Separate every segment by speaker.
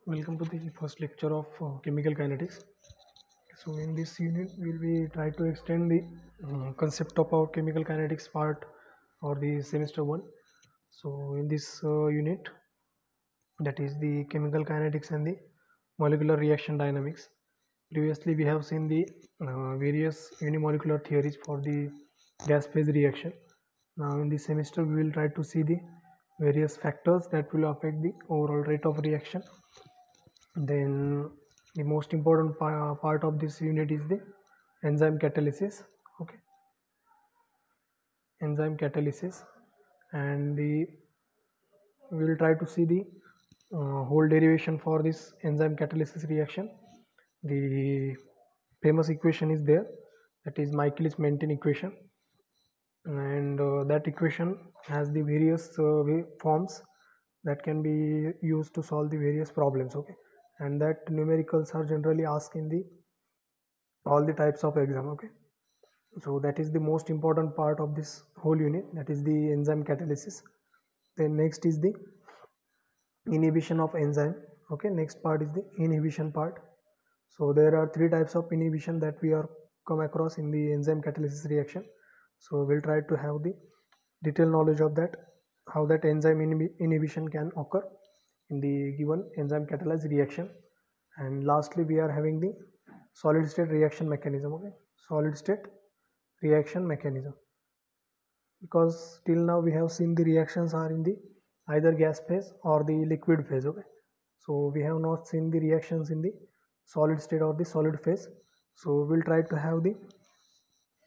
Speaker 1: Welcome to the first lecture of chemical kinetics. So in this unit, we'll be try to extend the concept of our chemical kinetics part or the semester one. So in this unit, that is the chemical kinetics and the molecular reaction dynamics. Previously, we have seen the various unimolecular theories for the gas phase reaction. Now in this semester, we will try to see the various factors that will affect the overall rate of reaction. Then the most important part of this unit is the enzyme catalysis. Okay, enzyme catalysis, and the we will try to see the whole derivation for this enzyme catalysis reaction. The famous equation is there, that is Michaelis-Menten equation, and that equation has the various forms that can be used to solve the various problems. Okay, and that numericals are generally asked in the all the types of exam. Okay, so that is the most important part of this whole unit, that is the enzyme catalysis. Then next is the inhibition of enzyme. Okay, next part is the inhibition part. So there are three types of inhibition that we are come across in the enzyme catalysis reaction. So we'll try to have the detailed knowledge of that, how that enzyme inhibition can occur in the given enzyme catalyzed reaction. And lastly, we are having the solid state reaction mechanism. Okay, solid state reaction mechanism, because till now we have seen the reactions are in the either gas phase or the liquid phase. Okay, so we have not seen the reactions in the solid state or the solid phase. So we'll try to have the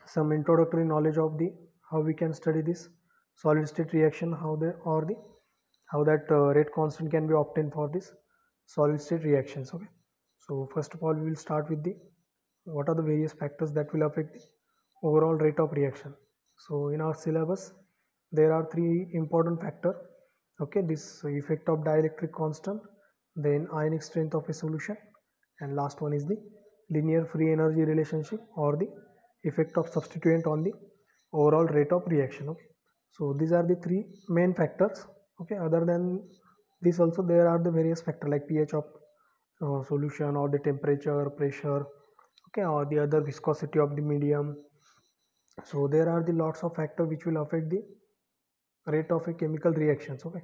Speaker 1: some introductory knowledge of the how we can study this solid state reaction, how the or the how that rate constant can be obtained for this solid state reactions. Okay, so first of all we will start with the what are the various factors that will affect the overall rate of reaction. So in our syllabus there are three important factor. Okay, this effect of dielectric constant, then ionic strength of a solution, and last one is the linear free energy relationship or the effect of substituent on the overall rate of reaction. Okay, so these are the three main factors. Okay, other than this also there are the various factors like pH of solution or the temperature, pressure, okay, or the other viscosity of the medium. So there are the lots of factors which will affect the rate of a chemical reactions. Okay,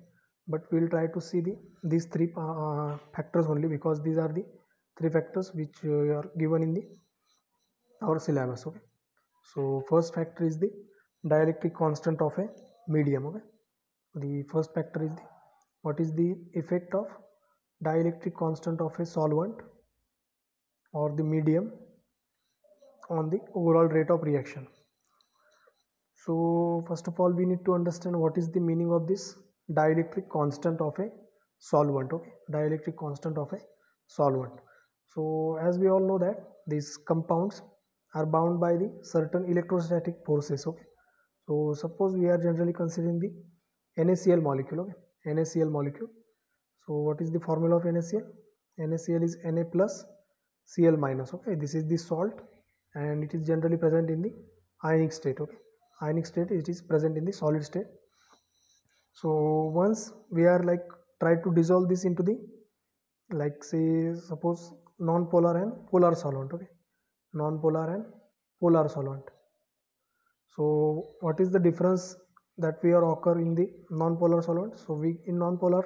Speaker 1: but we will try to see the these three factors only, because these are the three factors which are given in the our syllabus. Okay, so first factor is the dielectric constant of a medium. Okay, the first factor is the what is the effect of dielectric constant of a solvent or the medium on the overall rate of reaction. So first of all we need to understand what is the meaning of this dielectric constant of a solvent. Okay, dielectric constant of a solvent. So as we all know that these compounds are bound by the certain electrostatic forces. Okay, so suppose we are generally considering the NaCl molecule. Okay, NaCl molecule. So what is the formula of NaCl? NaCl is Na plus Cl minus. Okay, this is the salt and it is generally present in the ionic state. Okay, ionic state, it is present in the solid state. So once we are like try to dissolve this into the, like say suppose non-polar and polar solvent. Okay, non-polar and polar solvent. So what is the difference that we are occur in the non-polar solvent? So we in non-polar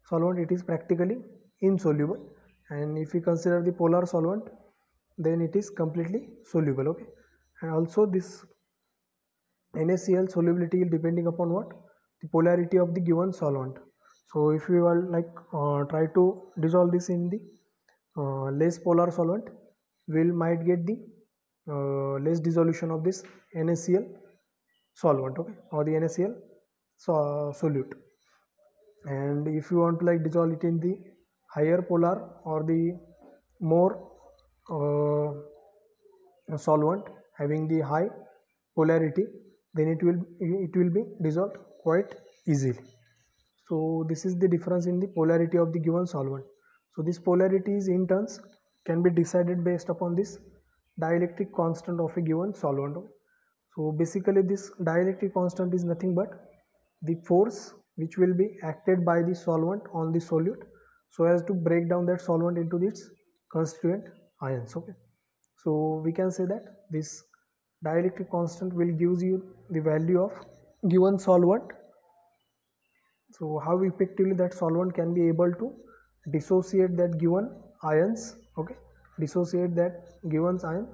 Speaker 1: solvent it is practically insoluble, and if we consider the polar solvent then it is completely soluble. Okay, and also this NaCl solubility depending upon what? The polarity of the given solvent. So if we are like try to dissolve this in the less polar solvent, we might get the less dissolution of this NaCl solvent. Okay, or the NaCl solute. And if you want to like dissolve it in the higher polar or the more solvent having the high polarity, then it will be dissolved quite easily. So this is the difference in the polarity of the given solvent. So this polarities in turns can be decided based upon this dielectric constant of a given solvent. So basically this dielectric constant is nothing but the force which will be acted by the solvent on the solute. so as to break down that solvent into its constituent ions. Okay, so we can say that this dielectric constant will gives you the value of given solvent. So how effectively that solvent can be able to dissociate that given ions. Okay, dissociate that given ion,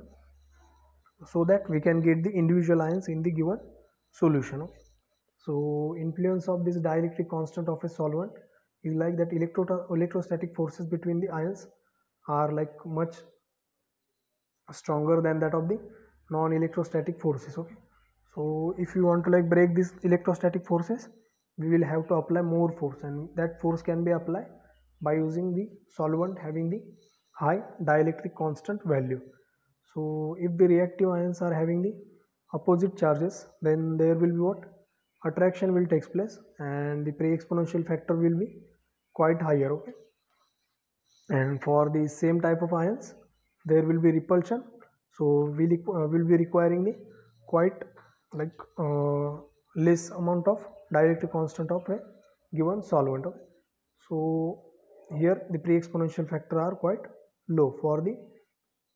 Speaker 1: so that we can get the individual ions in the given solution. Okay, so influence of this dielectric constant of a solvent is like that electrostatic forces between the ions are like much stronger than that of the non-electrostatic forces. Okay, so if you want to like break these electrostatic forces, we will have to apply more force, and that force can be applied by using the solvent having the high dielectric constant value. So if the reactive ions are having the opposite charges, then there will be what attraction will take place, and the pre-exponential factor will be quite higher. Okay, and for the same type of ions there will be repulsion, so will be requiring the quite like less amount of dielectric constant of a given solvent. Okay, so here the pre-exponential factor are quite low for the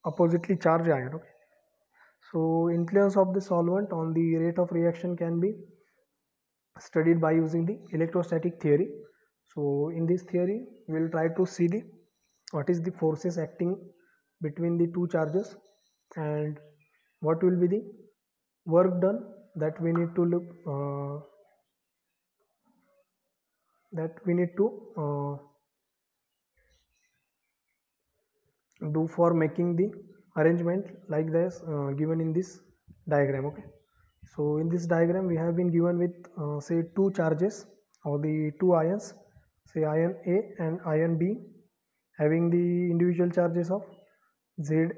Speaker 1: oppositely charged ion. Okay, so influence of the solvent on the rate of reaction can be studied by using the electrostatic theory. So in this theory we will try to see the what is the forces acting between the two charges, and what will be the work done that we need to look that we need to do for making the arrangement like this given in this diagram. Okay, so in this diagram we have been given with say two charges or the two ions, say ion A and ion B, having the individual charges of Za,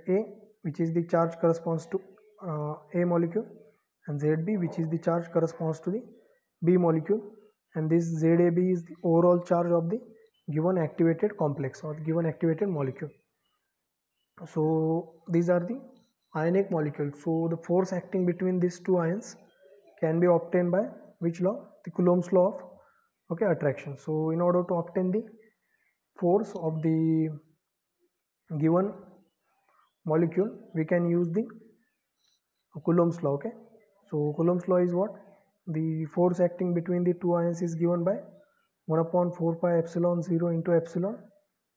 Speaker 1: which is the charge corresponds to A molecule, and Zb, which is the charge corresponds to the B molecule, and this Zab is the overall charge of the given activated complex or given activated molecule. So these are the ionic molecules. So the force acting between these two ions can be obtained by which law? The Coulomb's law of attraction. So in order to obtain the force of the given molecule, we can use the Coulomb's law. Okay, so Coulomb's law is what? The force acting between the two ions is given by 1 upon 4 pi epsilon 0 into epsilon.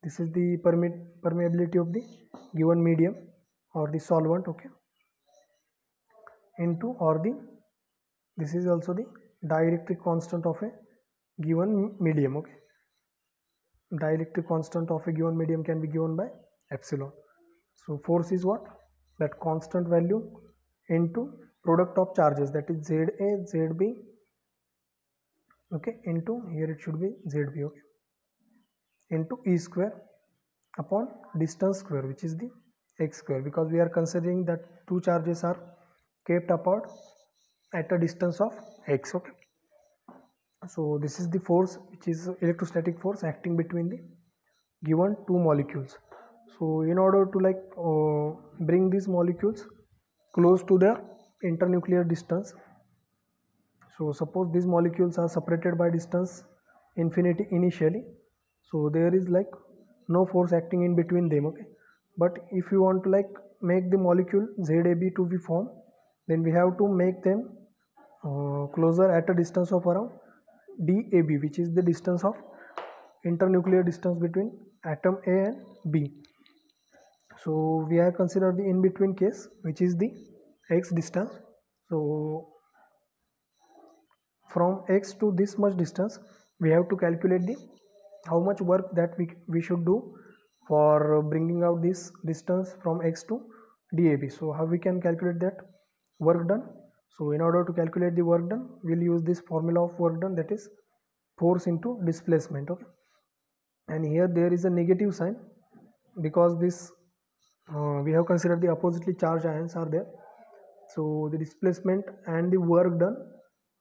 Speaker 1: This is the permeability of the given medium or the solvent. Okay, into or the this is also the dielectric constant of a given medium. Okay, dielectric constant of a given medium can be given by epsilon. So force is what? That constant value into product of charges, that is Za, Zb, okay, into here it should be Zb, okay, into E square upon distance square, which is the x square, because we are considering that two charges are kept apart at a distance of x. Okay, so this is the force, which is electrostatic force acting between the given two molecules. So in order to like bring these molecules close to their internuclear distance, so suppose these molecules are separated by distance infinity initially, so there is like no force acting in between them. Okay, but if you want to like make the molecule Zab to be formed, then we have to make them closer at a distance of around dab, which is the distance of internuclear distance between atom A and B. So we have considered the in between case, which is the x distance. So from x to this much distance, we have to calculate the how much work that we should do for bringing out this distance from x to dab. So how we can calculate that work done? So in order to calculate the work done, we'll use this formula of work done, that is force into displacement. Okay, and here there is a negative sign because this we have considered the oppositely charged ions are there. So the displacement and the work done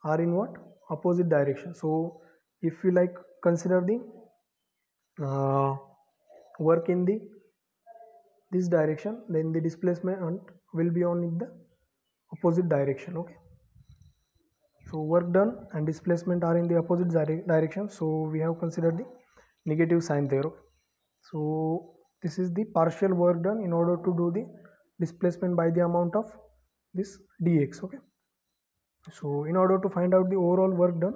Speaker 1: are in what? Opposite direction. So if we like consider the work in the this direction, then the displacement will be on in the opposite direction. Okay, so work done and displacement are in the opposite direction, so we have considered the negative sign there. So this is the partial work done in order to do the displacement by the amount of this dx. Okay, so in order to find out the overall work done,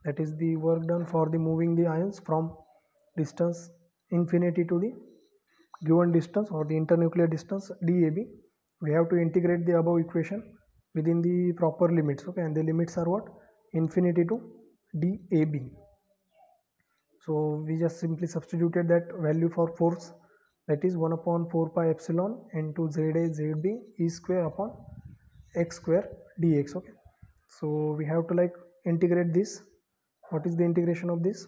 Speaker 1: that is the work done for the moving the ions from distance infinity to the given distance or the internuclear distance dab, we have to integrate the above equation within the proper limits. Okay, and the limits are what? Infinity to dab. So we just simply substituted that value for force, that is 1 upon 4 pi epsilon into za zb e square upon x square dx. Okay, so we have to like integrate this. What is the integration of this?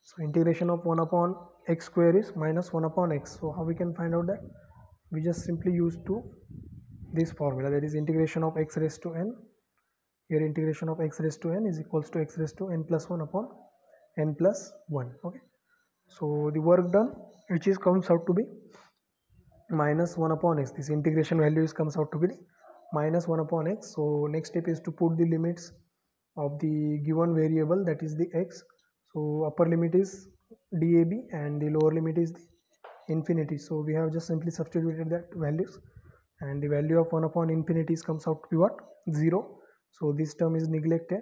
Speaker 1: So integration of 1 upon x square is minus 1 upon x. So how we can find out that? We just simply use to this formula, that is integration of x raised to n. Here integration of x raised to n is equals to x raised to n plus 1 upon n plus 1. Okay, so the work done which is comes out to be minus 1 upon x. This integration value comes out to be minus 1 upon x. So next step is to put the limits of the given variable, that is the x. So upper limit is dab and the lower limit is the infinity. So we have just simply substituted that values, and the value of 1 upon infinity comes out to be what? 0. So this term is neglected.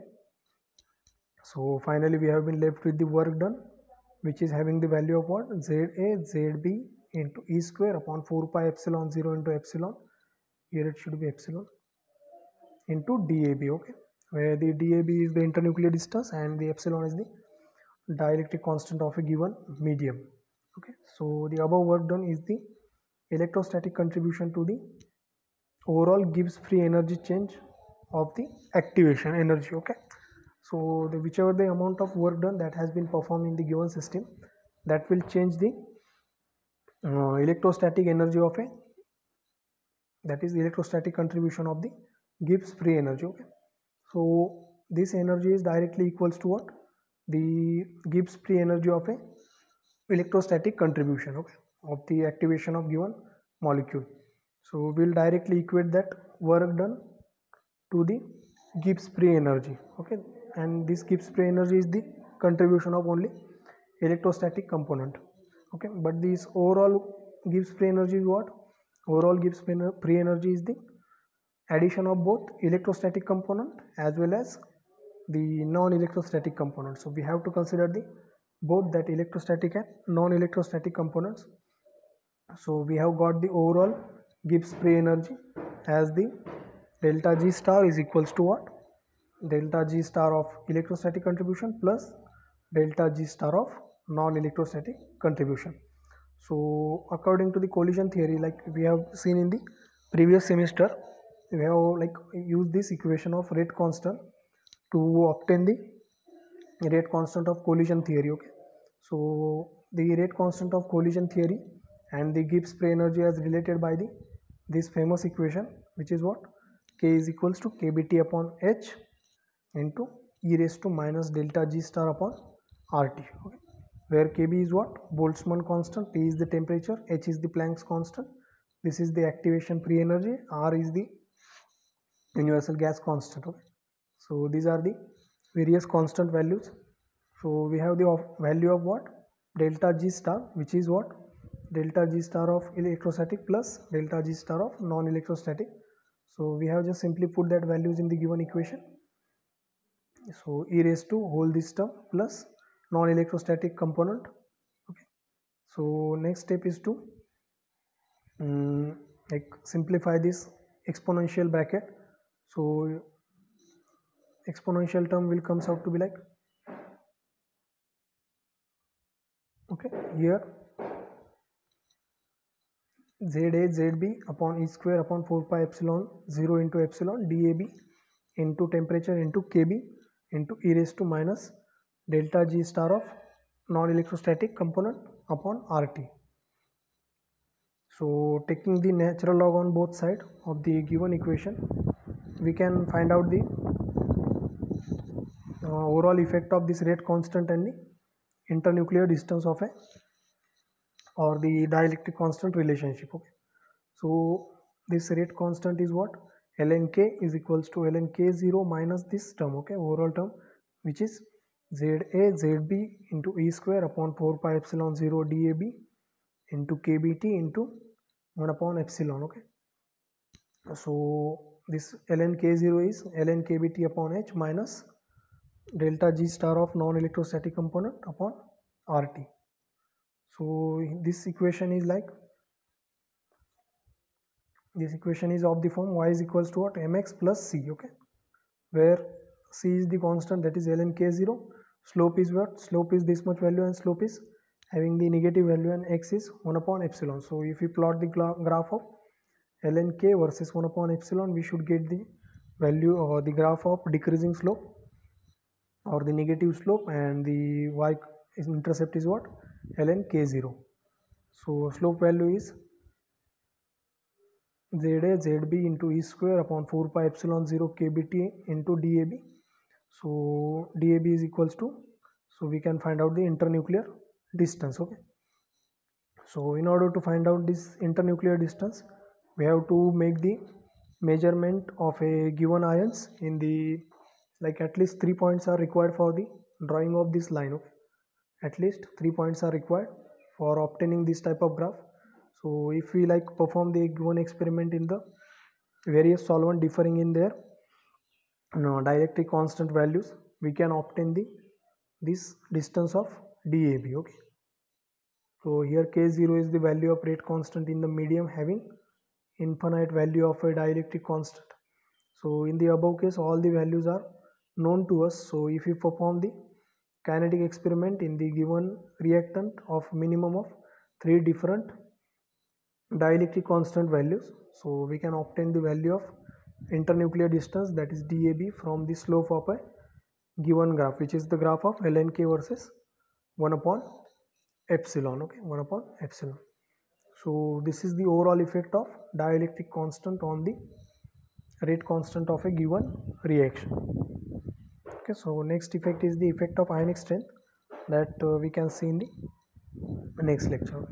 Speaker 1: So finally we have been left with the work done, which is having the value of what? za zb into e square upon 4 pi epsilon 0 into epsilon, here it should be epsilon, into dab. Okay, where the dab is the internuclear distance and the epsilon is the dielectric constant of a given medium. Okay, so the above work done is the electrostatic contribution to the overall Gibbs free energy change of the activation energy. Okay, so the whichever the amount of work done that has been performed in the given system, that will change the electrostatic energy of a, that is electrostatic contribution of the Gibbs free energy. Okay, so this energy is directly equals to what? The Gibbs free energy of a electrostatic contribution, okay, of the activation of given molecule. So we'll directly equate that work done to the Gibbs free energy. Okay, and this Gibbs free energy is the contribution of only electrostatic component. Okay, but this overall Gibbs free energy is what? Overall Gibbs free energy is the addition of both electrostatic component as well as the non-electrostatic component. So we have to consider the both that electrostatic and non-electrostatic components. So we have got the overall Gibbs free energy as the delta G star is equals to what? Delta G star of electrostatic contribution plus delta G star of non-electrostatic contribution. So according to the collision theory, like we have seen in the previous semester, we have like used this equation of rate constant to obtain the rate constant of collision theory. Okay, so the rate constant of collision theory and the Gibbs free energy as related by the this famous equation, which is what? K is equals to kBT upon H into e raised to minus delta G star upon RT. Okay, where Kb is what? Boltzmann constant, T is the temperature, H is the Planck's constant, this is the activation free energy, R is the universal gas constant. Okay, so these are the various constant values. So we have the value of what? Delta G star, which is what? Delta G star of electrostatic plus delta G star of non-electrostatic. So we have just simply put that values in the given equation. So e raised to whole this term plus non-electrostatic component. Okay, so next step is to like simplify this exponential bracket. So exponential term will comes out to be like, okay, here za zb upon e square upon 4 pi epsilon 0 into epsilon dab into temperature into kb into e raised to minus delta G star of non-electrostatic component upon RT. So taking the natural log on both sides of the given equation, we can find out the overall effect of this rate constant and the internuclear distance of a or the dielectric constant relationship. Okay, so this rate constant is what? ln k is equals to ln k0 minus this term, okay, overall term, which is ZA ZB into E square upon 4 pi epsilon 0 DAB into KBT into 1 upon epsilon. Okay, so this ln K0 is ln KBT upon H minus delta G star of non-electrostatic component upon RT. So this equation is like, this equation is of the form y is equals to what, mx plus c. Okay, where c is the constant, that is ln K0, slope is what, slope is this much value and slope is having the negative value, and x is 1 upon epsilon. So if we plot the graph of ln K versus 1 upon epsilon, we should get the value or the graph of decreasing slope or the negative slope, and the y intercept is what, ln K0. So slope value is ZA ZB into E square upon 4 pi epsilon 0 KBT into DAB. So DAB is equals to, so we can find out the internuclear distance. Okay, so in order to find out this internuclear distance, we have to make the measurement of a given ions in the, like at least 3 points are required for the drawing of this line. Okay, at least 3 points are required for obtaining this type of graph. So if we like perform the given experiment in the various solvent differing in their dielectric constant values, we can obtain this distance of DAB. Okay, so here K0 is the value of rate constant in the medium having infinite value of a dielectric constant. So in the above case, all the values are known to us. So if we perform the kinetic experiment in the given reactant of minimum of 3 different dielectric constant values, so we can obtain the value of internuclear distance, that is DAB, from the slope of a given graph, which is the graph of ln K versus 1 upon epsilon. Okay, 1 upon epsilon. So this is the overall effect of dielectric constant on the rate constant of a given reaction. Okay, so next effect is the effect of ionic strength, that we can see in the next lecture.